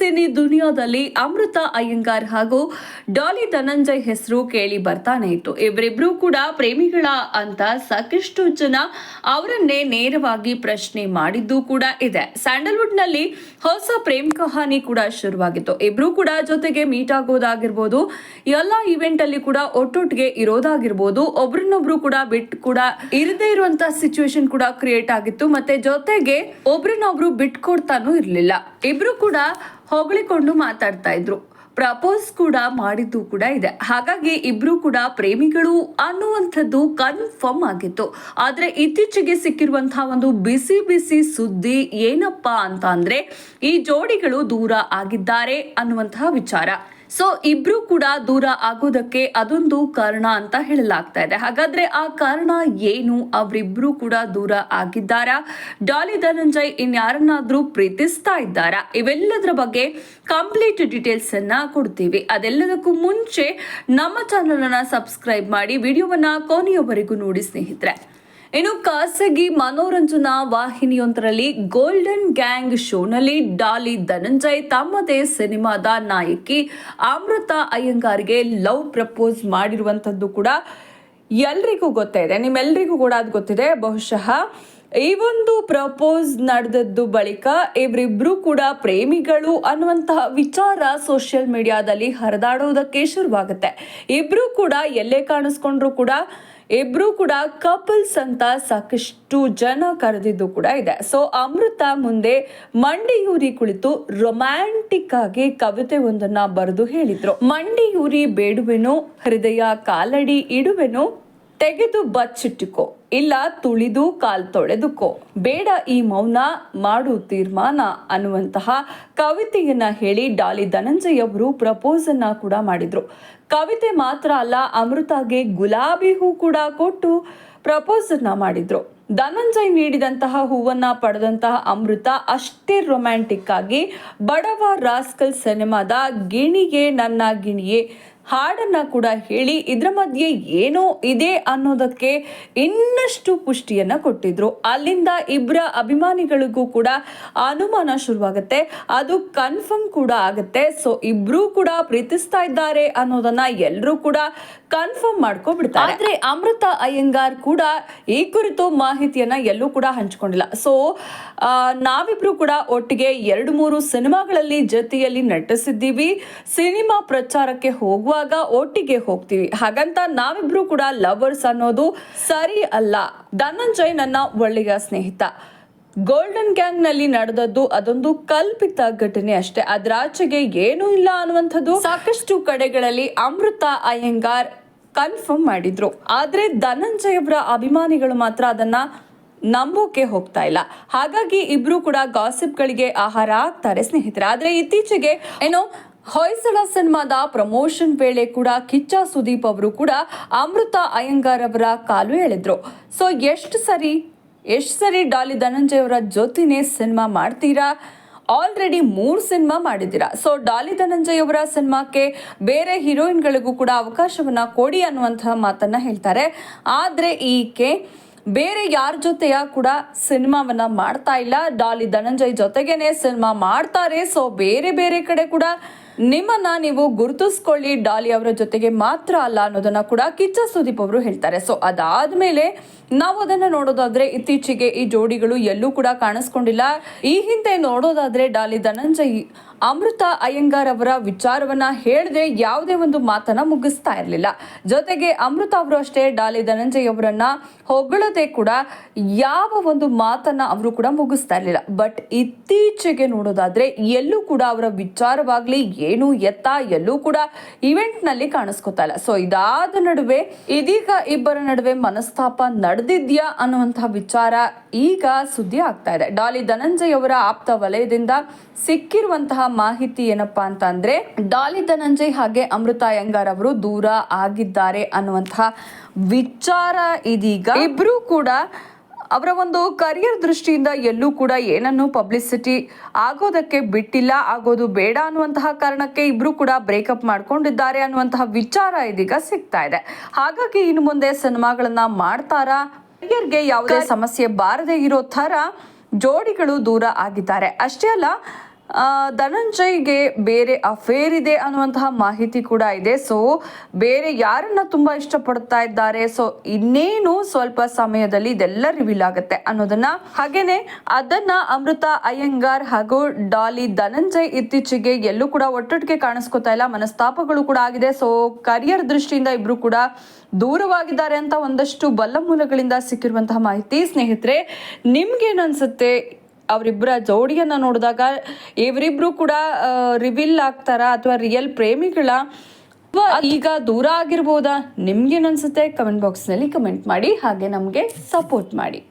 Cine ದುನಿಯಾದಲ್ಲಿ ಅಮೃತ ಅಯ್ಯಂಗಾರ್ ಹಾಗೂ ಡಾಲಿ ಧನಂಜಯ್ ಹೆಸರು ಕೇಳಿ ಬರ್ತಾನೆ ಇತ್ತು. ಇವರಿಬ್ರು ಕೂಡ ಪ್ರೇಮಿಗಳ ಅಂತ ಸಾಕಷ್ಟು ಜನ ಅವರನ್ನೇ ನೇರವಾಗಿ ಪ್ರಶ್ನೆ ಮಾಡಿದ್ದು ಕೂಡ ಇದೆ. ಸ್ಯಾಂಡಲ್ವುಡ್ ನಲ್ಲಿ ಹೊಸ ಪ್ರೇಮ್ ಕಹಾನಿ ಕೂಡ ಶುರುವಾಗಿತ್ತು. ಇಬ್ರು ಕೂಡ ಜೊತೆಗೆ ಮೀಟ್ ಆಗೋದಾಗಿರ್ಬೋದು, ಎಲ್ಲಾ ಇವೆಂಟ್ ಅಲ್ಲಿ ಕೂಡ ಒಟ್ಟೊಟ್ಟಿಗೆ ಇರೋದಾಗಿರ್ಬೋದು, ಒಬ್ರನ್ನೊಬ್ರು ಕೂಡ ಬಿಟ್ಟು ಕೂಡ ಇರದೇ ಇರುವಂತಹ ಸಿಚುವೇಶನ್ ಕೂಡ ಕ್ರಿಯೇಟ್ ಆಗಿತ್ತು. ಮತ್ತೆ ಜೊತೆಗೆ ಒಬ್ರನ್ನೊಬ್ರು ಬಿಟ್ಕೊಡ್ತಾನೂ ಇರ್ಲಿಲ್ಲ. ಇಬ್ರು ಕೂಡ ಹೊಗಳಿಕೊಂಡು ಮಾತಾಡ್ತಾ ಇದ್ರು. ಪ್ರಪೋಸ್ ಕೂಡ ಮಾಡಿದ್ದು ಕೂಡ ಇದೆ. ಹಾಗಾಗಿ ಇಬ್ರು ಕೂಡ ಪ್ರೇಮಿಗಳು ಅನ್ನುವಂಥದ್ದು ಕನ್ಫರ್ಮ್ ಆಗಿತ್ತು. ಆದ್ರೆ ಇತ್ತೀಚೆಗೆ ಸಿಕ್ಕಿರುವಂತಹ ಒಂದು ಬಿಸಿ ಬಿಸಿ ಸುದ್ದಿ ಏನಪ್ಪಾ ಅಂತ ಅಂದ್ರೆ, ಈ ಜೋಡಿಗಳು ದೂರ ಆಗಿದ್ದಾರೆ ಅನ್ನುವಂತಹ ವಿಚಾರ. ಸೊ ಇಬ್ರು ಕೂಡ ದೂರ ಆಗೋದಕ್ಕೆ ಅದೊಂದು ಕಾರಣ ಅಂತ ಹೇಳಲಾಗ್ತಾ ಇದೆ. ಹಾಗಾದ್ರೆ ಆ ಕಾರಣ ಏನು? ಅವರಿಬ್ರು ಕೂಡ ದೂರ ಆಗಿದ್ದಾರಾ? ಡಾಲಿ ಧನಂಜಯ್ ಇನ್ಯಾರನ್ನಾದ್ರೂ ಪ್ರೀತಿಸ್ತಾ ಇದ್ದಾರಾ? ಇವೆಲ್ಲದರ ಬಗ್ಗೆ ಕಂಪ್ಲೀಟ್ ಡೀಟೇಲ್ಸ್ ಅನ್ನ ಕೊಡ್ತೀವಿ. ಅದೆಲ್ಲದಕ್ಕೂ ಮುಂಚೆ ನಮ್ಮ ಚಾನೆಲ್ ಅನ್ನ ಸಬ್ಸ್ಕ್ರೈಬ್ ಮಾಡಿ, ವಿಡಿಯೋವನ್ನ ಕೊನೆಯವರೆಗೂ ನೋಡಿ ಸ್ನೇಹಿತರೆ. ಇನ್ನು ಖಾಸಗಿ ಮನೋರಂಜನಾ ವಾಹಿನಿಯೊಂದರಲ್ಲಿ ಗೋಲ್ಡನ್ ಗ್ಯಾಂಗ್ ಶೋನಲ್ಲಿ ಡಾಲಿ ಧನಂಜಯ್ ತಮ್ಮದೇ ಸಿನಿಮಾದ ನಾಯಕಿ ಅಮೃತ ಅಯ್ಯಂಗಾರ್ಗೆ ಲವ್ ಪ್ರಪೋಸ್ ಮಾಡಿರುವಂತದ್ದು ಕೂಡ ಎಲ್ರಿಗೂ ಗೊತ್ತಿದೆ. ನಿಮ್ಮೆಲ್ರಿಗೂ ಕೂಡ ಅದು ಗೊತ್ತಿದೆ. ಬಹುಶಃ ಈ ಒಂದು ಪ್ರಪೋಸ್ ನಡೆದದ್ದು ಬಳಿಕ ಇವರಿಬ್ರು ಕೂಡ ಪ್ರೇಮಿಗಳು ಅನ್ನುವಂತಹ ವಿಚಾರ ಸೋಷಿಯಲ್ ಮೀಡಿಯಾದಲ್ಲಿ ಹರಿದಾಡೋದಕ್ಕೆ ಶುರುವಾಗುತ್ತೆ. ಇಬ್ರು ಕೂಡ ಎಲ್ಲೇ ಕಾಣಿಸ್ಕೊಂಡ್ರು ಕೂಡ ಇಬ್ರು ಕೂಡ ಕಪಲ್ಸ್ ಅಂತ ಸಾಕಷ್ಟು ಜನ ಕರೆದಿದ್ದು ಕೂಡ ಇದೆ. ಸೊ ಅಮೃತ ಮುಂದೆ ಮಂಡಿಯೂರಿ ಕುಳಿತು ರೊಮ್ಯಾಂಟಿಕ್ ಆಗಿ ಕವಿತೆ ಒಂದನ್ನ ಬರೆದು ಹೇಳಿದ್ರು. ಮಂಡಿಯೂರಿ ಬೇಡುವೆನು, ಹೃದಯ ಕಾಲಡಿ ಇಡುವೆನು, ತೆಗೆದು ಬಚ್ಚಿಟ್ಟುಕೋ, ಇಲ್ಲ ತುಳಿದು ಕಾಲ್ ತೊಳೆದುಕೋ, ಬೇಡ ಈ ಮೌನ, ಮಾಡು ತೀರ್ಮಾನ ಅನ್ನುವಂತಹ ಕವಿತೆಯನ್ನ ಹೇಳಿ ಡಾಲಿ ಧನಂಜಯ್ ಅವರು ಪ್ರಪೋಸ್ ಅನ್ನ ಕೂಡ ಮಾಡಿದ್ರು. ಕವಿತೆ ಮಾತ್ರ ಅಲ್ಲ, ಅಮೃತಾಗೆ ಗುಲಾಬಿ ಹೂ ಕೂಡ ಕೊಟ್ಟು ಪ್ರಪೋಸ್ ಅನ್ನ ಮಾಡಿದ್ರು. ಧನಂಜಯ್ ನೀಡಿದಂತಹ ಹೂವನ್ನ ಪಡೆದಂತಹ ಅಮೃತ ಅಷ್ಟೇ ರೊಮ್ಯಾಂಟಿಕ್ ಆಗಿ ಬಡವ ರಾಸ್ಕಲ್ ಸಿನಿಮಾದ ಗಿಣಿಗೆ ನನ್ನ ಗಿಣಿಯೇ ಹಾಡನ್ನ ಕೂಡ ಹೇಳಿ ಇದರ ಮಧ್ಯೆ ಏನೋ ಇದೆ ಅನ್ನೋದಕ್ಕೆ ಇನ್ನಷ್ಟು ಪುಷ್ಟಿಯನ್ನ ಕೊಟ್ಟಿದ್ರು. ಅಲ್ಲಿಂದ ಇಬ್ಬರ ಅಭಿಮಾನಿಗಳಿಗೂ ಕೂಡ ಅನುಮಾನ ಶುರುವಾಗುತ್ತೆ. ಅದು ಕನ್ಫರ್ಮ್ ಕೂಡ ಆಗುತ್ತೆ. ಸೊ ಇಬ್ರು ಕೂಡ ಪ್ರೀತಿಸ್ತಾ ಇದ್ದಾರೆ ಅನ್ನೋದನ್ನ ಎಲ್ಲರೂ ಕೂಡ ಕನ್ಫರ್ಮ್ ಮಾಡ್ಕೊಬಿಡ್ತಾರೆ. ಆದ್ರೆ ಅಮೃತ ಅಯ್ಯಂಗಾರ್ ಕೂಡ ಈ ಕುರಿತು ಮಾಹಿತಿಯನ್ನ ಎಲ್ಲೂ ಕೂಡ ಹಂಚಿಕೊಂಡಿಲ್ಲ. ಸೊ ನಾವಿಬ್ರು ಕೂಡ ಒಟ್ಟಿಗೆ 2-3 ಸಿನಿಮಾಗಳಲ್ಲಿ ಜೊತೆಯಲ್ಲಿ ನಟಿಸಿದ್ದೀವಿ. ಸಿನಿಮಾ ಪ್ರಚಾರಕ್ಕೆ ಹೋಗುವಾಗ ಒಟ್ಟಿಗೆ ಹೋಗ್ತೀವಿ. ಹಾಗಂತ ನಾವಿಬ್ರು ಕೂಡ ಲವರ್ಸ್ ಅನ್ನೋದು ಸರಿ ಅಲ್ಲ. ಧನಂಜಯ್ ನನ್ನ ಒಳ್ಳೆಯ ಸ್ನೇಹಿತ. ಗೋಲ್ಡನ್ ಗ್ಯಾಂಗ್ ನಲ್ಲಿ ನಡೆದದ್ದು ಅದೊಂದು ಕಲ್ಪಿತ ಘಟನೆ ಅಷ್ಟೇ. ಅದ್ರಾಚೆಗೆ ಏನೂ ಇಲ್ಲ ಅನ್ನುವಂಥದ್ದು ಸಾಕಷ್ಟು ಕಡೆಗಳಲ್ಲಿ ಅಮೃತ ಅಯ್ಯಂಗಾರ್ ಕನ್ಫರ್ಮ್ ಮಾಡಿದ್ರು. ಆದ್ರೆ ಧನಂಜಯ್ ಅವರ ಅಭಿಮಾನಿಗಳು ಮಾತ್ರ ಅದನ್ನ ನಂಬೋಕೆ ಹೋಗ್ತಾ ಇಲ್ಲ. ಹಾಗಾಗಿ ಇಬ್ರು ಕೂಡ ಗಾಸಿಪ್ ಗಳಿಗೆ ಆಹಾರ ಆಗ್ತಾರೆ ಸ್ನೇಹಿತರೆ. ಆದ್ರೆ ಇತ್ತೀಚೆಗೆ ಏನೋ ಹೊಯ್ಸಳ ಸಿನಿಮಾದ ಪ್ರಮೋಷನ್ ವೇಳೆ ಕೂಡ ಕಿಚ್ಚ ಸುದೀಪ್ ಅವರು ಕೂಡ ಅಮೃತ ಅಯ್ಯಂಗಾರ್ ಅವರ ಕಾಲು ಎಳೆದ್ರು. ಸೊ ಎಷ್ಟು ಸರಿ ಡಾಲಿ ಧನಂಜಯ್ ಅವರ ಜೊತೆನೆ ಸಿನಿಮಾ ಮಾಡ್ತೀರಾ? ಆಲ್ರೆಡಿ 3 ಸಿನಿಮಾ ಮಾಡಿದ್ದೀರಾ. ಸೊ ಡಾಲಿ ಧನಂಜಯ್ ಅವರ ಸಿನಿಮಾಕ್ಕೆ ಬೇರೆ ಹೀರೋಯಿನ್ಗಳಿಗೂ ಕೂಡ ಅವಕಾಶವನ್ನ ಕೊಡಿ ಅನ್ನುವಂತಹ ಮಾತನ್ನ ಹೇಳ್ತಾರೆ. ಆದ್ರೆ ಈಕೆ ಬೇರೆ ಯಾರ ಜೊತೆಯ ಕೂಡ ಸಿನಿಮಾವನ್ನ ಮಾಡ್ತಾ ಇಲ್ಲ. ಡಾಲಿ ಧನಂಜಯ್ ಜೊತೆಗೇನೆ ಸಿನಿಮಾ ಮಾಡ್ತಾರೆ. ಸೊ ಬೇರೆ ಬೇರೆ ಕಡೆ ಕೂಡ ನಿಮ್ಮನ್ನ ನೀವು ಗುರುತಿಸ್ಕೊಳ್ಳಿ, ಡಾಲಿ ಅವರ ಜೊತೆಗೆ ಮಾತ್ರ ಅಲ್ಲ ಅನ್ನೋದನ್ನ ಕೂಡ ಕಿಚ್ಚ ಸುದೀಪ್ ಅವರು ಹೇಳ್ತಾರೆ. ಸೊ ಅದಾದ್ಮೇಲೆ ನಾವು ಅದನ್ನ ನೋಡೋದಾದ್ರೆ ಇತ್ತೀಚೆಗೆ ಈ ಜೋಡಿಗಳು ಎಲ್ಲೂ ಕೂಡ ಕಾಣಿಸ್ಕೊಂಡಿಲ್ಲ. ಈ ಹಿಂದೆ ನೋಡೋದಾದ್ರೆ ಡಾಲಿ ಧನಂಜಯ್ ಅಮೃತ ಅಯ್ಯಂಗಾರ್ ಅವರ ವಿಚಾರವನ್ನ ಹೇಳದೆ ಯಾವುದೇ ಒಂದು ಮಾತನ್ನ ಮುಗಿಸ್ತಾ ಇರಲಿಲ್ಲ. ಜೊತೆಗೆ ಅಮೃತ ಅವರು ಅಷ್ಟೇ ಡಾಲಿ ಧನಂಜಯ್ ಅವರನ್ನ ಹೊಗಳದೆ ಕೂಡ ಯಾವ ಒಂದು ಮಾತನ್ನ ಅವರು ಕೂಡ ಮುಗಿಸ್ತಾ ಇರಲಿಲ್ಲ. ಬಟ್ ಇತ್ತೀಚೆಗೆ ನೋಡೋದಾದ್ರೆ ಎಲ್ಲೂ ಕೂಡ ಅವರ ವಿಚಾರವಾಗ್ಲಿ ಏನು ಎತ್ತ ಎಲ್ಲೂ ಕೂಡ ಇವೆಂಟ್ ನಲ್ಲಿ ಕಾಣಿಸ್ಕೊತಾ ಇಲ್ಲ. ಸೊ ಇದಾದ ನಡುವೆ ಇದೀಗ ಇಬ್ಬರ ನಡುವೆ ಮನಸ್ತಾಪ ನಡೆದಿದ್ಯಾ ಅನ್ನುವಂತಹ ವಿಚಾರ ಈಗ ಸುದ್ದಿ ಆಗ್ತಾ ಇದೆ. ಡಾಲಿ ಧನಂಜಯ್ ಅವರ ಆಪ್ತ ವಲಯದಿಂದ ಸಿಕ್ಕಿರುವಂತಹ ಮಾಹಿತಿ ಏನಪ್ಪಾ ಅಂತ ಅಂದ್ರೆ, ಡಾಲಿ ಧನಂಜಯ್ ಹಾಗೆ ಅಮೃತ ಅಯ್ಯಂಗಾರ್ ಅವರು ದೂರ ಆಗಿದ್ದಾರೆ ಅನ್ನುವಂತಹ ವಿಚಾರ ಇದೀಗ. ಇಬ್ರು ಕೂಡ ಅವರ ಒಂದು ಕರಿಯರ್ ದೃಷ್ಟಿಯಿಂದ ಎಲ್ಲೂ ಕೂಡ ಏನನ್ನು ಪಬ್ಲಿಸಿಟಿ ಆಗೋದಕ್ಕೆ ಬಿಟ್ಟಿಲ್ಲ, ಆಗೋದು ಬೇಡ ಅನ್ನುವಂತಹ ಕಾರಣಕ್ಕೆ ಇಬ್ರು ಕೂಡ ಬ್ರೇಕಪ್ ಮಾಡ್ಕೊಂಡಿದ್ದಾರೆ ಅನ್ನುವಂತಹ ವಿಚಾರ ಇದೀಗ ಸಿಗ್ತಾ ಇದೆ. ಹಾಗಾಗಿ ಇನ್ನು ಮುಂದೆ ಸಿನಿಮಾಗಳನ್ನ ಮಾಡ್ತಾರಾ, ಕರಿಯರ್ಗೆ ಯಾವುದೇ ಸಮಸ್ಯೆ ಬಾರದೇ ಇರೋ ತರ ಜೋಡಿಗಳು ದೂರ ಆಗಿದ್ದಾರೆ. ಅಷ್ಟೇ ಅಲ್ಲ, ಧನಂಜಯ್ಗೆ ಬೇರೆ ಅಫೇರ್ ಇದೆ ಅನ್ನುವಂತಹ ಮಾಹಿತಿ ಕೂಡ ಇದೆ. ಸೊ ಬೇರೆ ಯಾರನ್ನ ತುಂಬಾ ಇಷ್ಟಪಡ್ತಾ ಇದ್ದಾರೆ, ಸೊ ಇನ್ನೇನು ಸ್ವಲ್ಪ ಸಮಯದಲ್ಲಿ ಇದೆಲ್ಲ ರಿವೀಲ್ ಆಗುತ್ತೆ ಅನ್ನೋದನ್ನ, ಹಾಗೇನೆ ಅದನ್ನ ಅಮೃತ ಅಯ್ಯಂಗಾರ್ ಹಾಗೂ ಡಾಲಿ ಧನಂಜಯ್ ಇತ್ತೀಚೆಗೆ ಎಲ್ಲೂ ಕೂಡ ಒಟ್ಟೊಟ್ಟಿಗೆ ಕಾಣಿಸ್ಕೊತಾ ಇಲ್ಲ, ಮನಸ್ತಾಪಗಳು ಕೂಡ ಆಗಿದೆ. ಸೊ ಕರಿಯರ್ ದೃಷ್ಟಿಯಿಂದ ಇಬ್ರು ಕೂಡ ದೂರವಾಗಿದ್ದಾರೆ ಅಂತ ಒಂದಷ್ಟು ಬಲ್ಲ ಮೂಲಗಳಿಂದ ಸಿಕ್ಕಿರುವಂತಹ ಮಾಹಿತಿ. ಸ್ನೇಹಿತರೆ, ನಿಮ್ಗೇನು ಅನ್ಸುತ್ತೆ? ಅವರಿಬ್ಬರ ಜೋಡಿಯನ್ನ ನೋಡಿದಾಗ ಇವರಿಬ್ರು ಕೂಡ ರಿವೀಲ್ ಆಗ್ತಾರಾ ಅಥವಾ ರಿಯಲ್ ಪ್ರೇಮಿಗಳ ಈಗ ದೂರ ಆಗಿರ್ಬೋದಾ? ನಿಮ್ಗೇನು ಅನ್ಸುತ್ತೆ? ಕಮೆಂಟ್ ಬಾಕ್ಸ್ನಲ್ಲಿ ಕಮೆಂಟ್ ಮಾಡಿ, ಹಾಗೆ ನಮಗೆ ಸಪೋರ್ಟ್ ಮಾಡಿ.